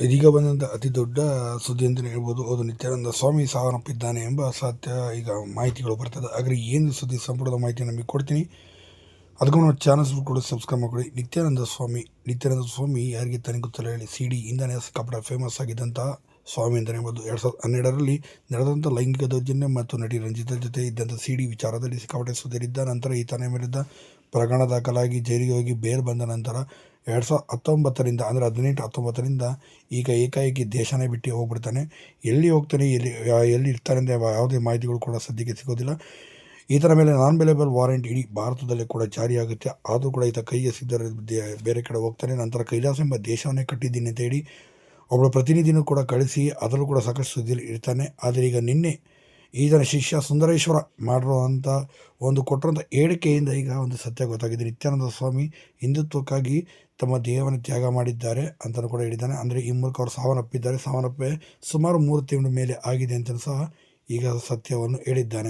ಇದೀಗ ಬಂದಂಥ ಅತಿ ದೊಡ್ಡ ಸುದ್ದಿ ಅಂತಲೇ ಹೇಳ್ಬೋದು. ಅದು ನಿತ್ಯಾನಂದ ಸ್ವಾಮಿ ಸಾವನ್ನಪ್ಪಿದ್ದಾನೆ ಎಂಬ ಸತ್ಯ ಈಗ ಮಾಹಿತಿಗಳು ಬರ್ತದೆ. ಆದರೆ ಏನು ಸುದ್ದಿ ಸಂಪೂರ್ಣ ಮಾಹಿತಿ ನಮಗೆ ಕೊಡ್ತೀನಿ. ಅದಕ್ಕೂ ನಮ್ಮ ಚಾನಲ್ಸ್ ಕೂಡ ಸಬ್ಸ್ಕ್ರೈಬ್ ಮಾಡಿಕೊಡಿ. ನಿತ್ಯಾನಂದ ಸ್ವಾಮಿ ಯಾರಿಗೆ ತಾನೇ ಗೊತ್ತಿಲ್ಲ ಹೇಳಿ. CD ಇಂದನೇ ಸಿಕ್ಕಾಪಟ್ಟೆ ಫೇಮಸ್ ಆಗಿದ್ದಂಥ ಸ್ವಾಮಿ ಅಂತಲೇ ಹೇಳ್ಬೋದು. 2012ರಲ್ಲಿ ನಡೆದಂಥ ಲೈಂಗಿಕ ದೌರ್ಜನ್ಯ ಮತ್ತು ನಟಿ ರಂಜಿತಾ ಜೊತೆ ಇದ್ದಂಥ CD ವಿಚಾರದಲ್ಲಿ ಸಿಕ್ಕಾಪಟ್ಟೆ ಸುದ್ದಿರಿದ್ದ ನಂತರ ಈತನ ವಿರುದ್ಧ ಪ್ರಕರಣ ದಾಖಲಾಗಿ ಜೈಲಿಗೆ ಹೋಗಿ ಬೇಲ್ ಬಂದ ನಂತರ 2019ರಿಂದ ಅಂದರೆ 18-19ರಿಂದ ಈಗ ಏಕಾಏಕಿ ದೇಶನೇ ಬಿಟ್ಟು ಹೋಗ್ಬಿಡ್ತಾನೆ. ಎಲ್ಲಿ ಹೋಗ್ತಾನೆ, ಎಲ್ಲಿ ಇರ್ತಾನೆ ಅಂತ ಯಾವುದೇ ಮಾಹಿತಿಗಳು ಕೂಡ ಸದ್ಯಕ್ಕೆ ಸಿಗೋದಿಲ್ಲ. ಈತನ ಮೇಲೆ ನಾನ್ ಬೆಲೆಬಲ್ ವಾರೆಂಟ್ ಇಡೀ ಭಾರತದಲ್ಲೇ ಕೂಡ ಜಾರಿಯಾಗುತ್ತೆ. ಆದರೂ ಕೂಡ ಈತ ಕೈಗೆ ಸಿಗದೇ ಬೇರೆ ಕಡೆ ಹೋಗ್ತಾನೆ. ನಂತರ ಕೈಲಾಸ ಎಂಬ ದೇಶವನ್ನೇ ಕಟ್ಟಿದ್ದೀನಿ ಅಂತ ಹೇಳಿ ಒಬ್ಬಳು ಪ್ರತಿನಿಧಿನೂ ಕೂಡ ಕಳಿಸಿ ಅದರಲ್ಲೂ ಕೂಡ ಸಾಕಷ್ಟು ಸುದ್ದಿಯಲ್ಲಿ ಇರ್ತಾನೆ. ಆದರೆ ಈಗ ನಿನ್ನೆ ಈತನ ಶಿಷ್ಯ ಸುಂದರೇಶ್ವರ ಮಾಡಿರುವಂಥ ಕೊಟ್ಟಿರುವಂಥ ಹೇಳಿಕೆಯಿಂದ ಈಗ ಒಂದು ಸತ್ಯ ಗೊತ್ತಾಗಿದೆ. ನಿತ್ಯಾನಂದ ಸ್ವಾಮಿ ಹಿಂದುತ್ವಕ್ಕಾಗಿ ತಮ್ಮ ದೇಹವನ್ನು ತ್ಯಾಗ ಮಾಡಿದ್ದಾರೆ ಅಂತಲೂ ಕೂಡ ಹೇಳಿದ್ದಾನೆ. ಅಂದರೆ ಈ ಮೂಲಕ ಅವರು ಸಾವನ್ನಪ್ಪಿ ಸುಮಾರು 3 ತಿಂಗಳ ಮೇಲೆ ಆಗಿದೆ ಅಂತಲೂ ಸಹ ಈಗ ಸತ್ಯವನ್ನು ಹೇಳಿದ್ದಾನೆ.